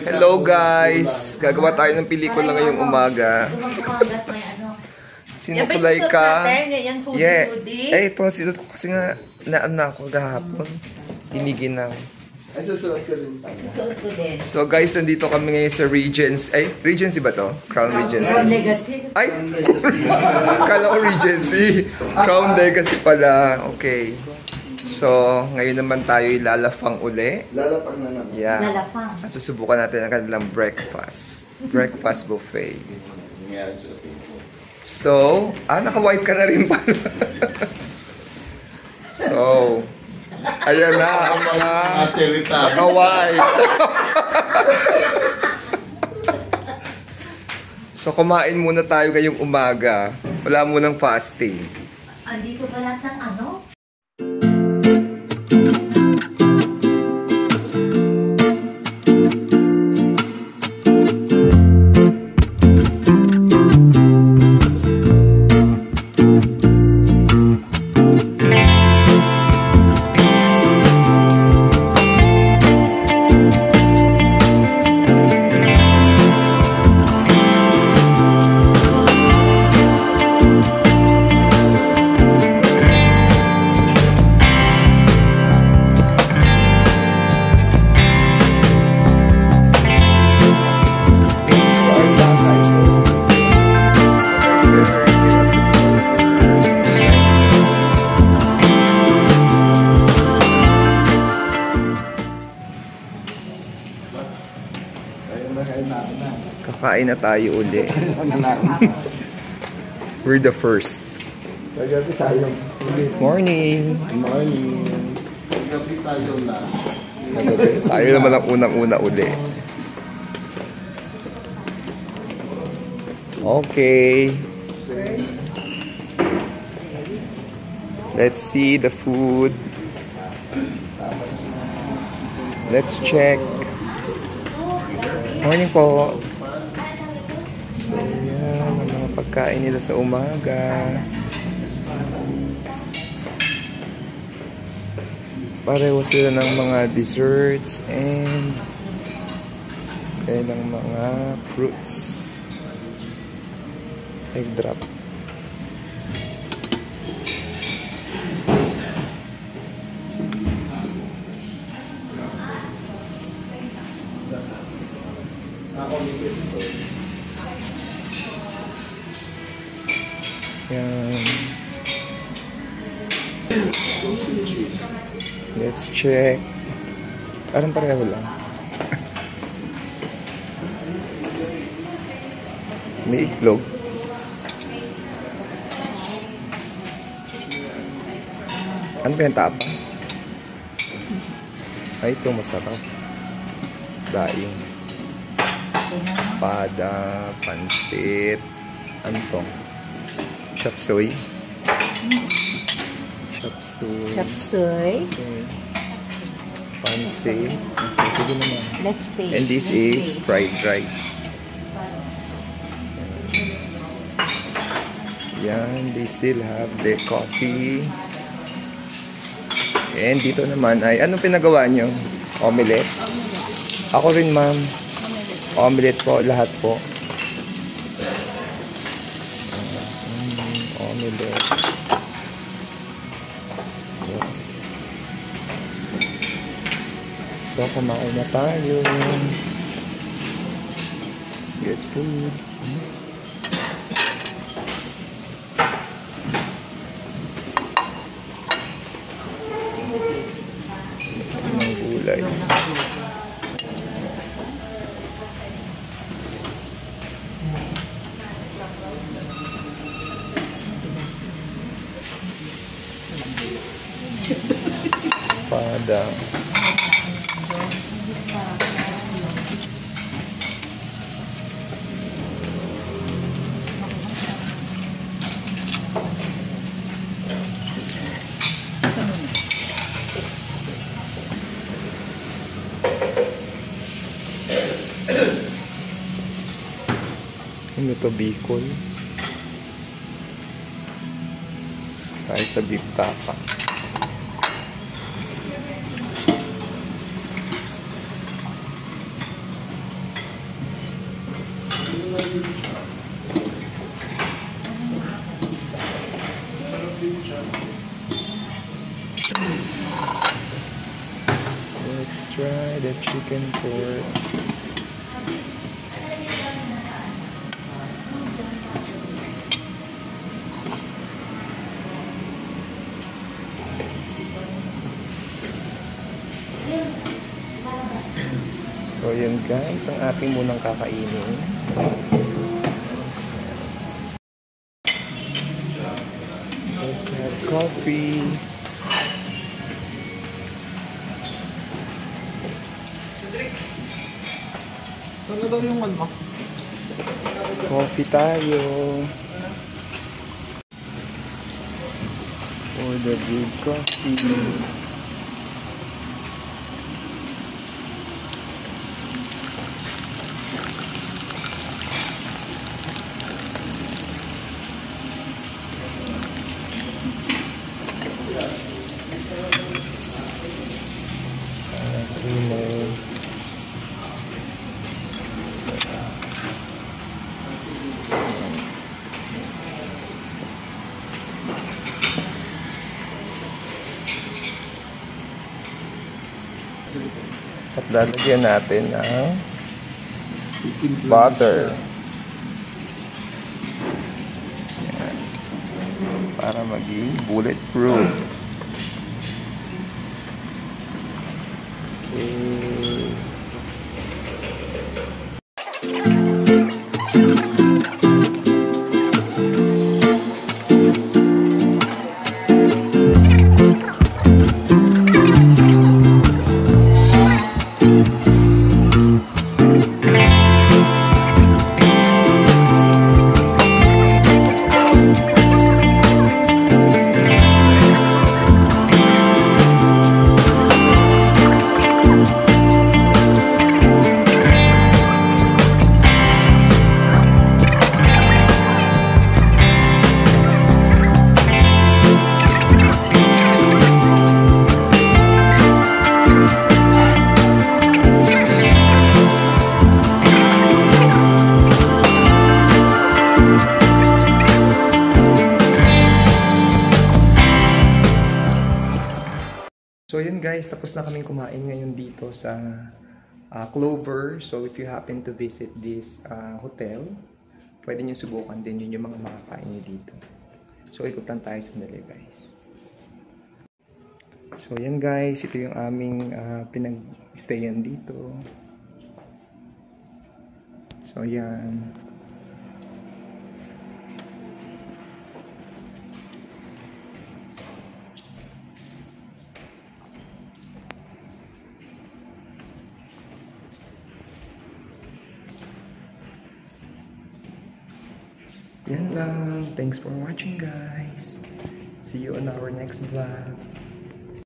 Hello guys! Gagawa tayo ng pelikula ngayong umaga. Sinukulay ka. Yeah. Eh, ito ang sinut ko kasi nga naano ako gahapon. Imigin na. Ay, susuot ko din. Susuot ko din. So guys, nandito kami ngayon sa Regency. Ay, Regency ba to? Crown Regency. Crown Legacy. Ay! Kala ko Regency. Crown Legacy pala. Okay. So, ngayon naman tayo ilalafang uli. Lalapang na naman. Yeah. Lalafang. At susubukan natin ang kanilang breakfast. Breakfast buffet. So, naka-white ka na rin pala. So, ayan na ang mga naka-white. So, kumain muna tayo ngayong umaga. Wala munang fasting. Andito ba lahat ng ano? Kakain na tayo uli. We're the first. Kagabi tayo. Morning! Morning. Kagabi tayo last. Tayo naman ang unang-una uli. Okay. Let's see the food. Let's check. Morning po. So, yan. Ang mga pagkain nila sa umaga. Pareho sila ng mga desserts and kailang mga fruits. Egg drop. Yan. Let's check. Parang pareho lang. May iklog. Ano ba yung tapa? Ay, ito masarap. Daing. Espada, pansit. Ano to? Chop suey. Chop suey. Chop suey. Okay. Pansit. Sige naman. Let's taste. And this is fried rice. Yan, they still have the coffee. And dito naman ay, anong pinagawa nyo? Omelette? Ako rin, ma'am. Omelette po, lahat po. Omelette. So, kumain na tayo. Let's get food. Ng gulay. Espada. Ano to, Bicol? Tayo sa beef tapa. Let's try the chicken pork. So yun guys, ang ating munang kakainin. Let's have coffee. Sana daw yung ano? Coffee tayo. For the good coffee. At lalagyan natin ng butter. Yan. Para maging bulletproof. Okay. So yun guys, tapos na kaming kumain ngayon dito sa Clover. So if you happen to visit this hotel, pwede nyo subukan din yun yung mga makakain nyo dito. So ikutan tayo sandali guys. So yan guys, ito yung aming pinag-stayan dito. So yan. Yan lang. Thanks for watching guys. See you on our next vlog.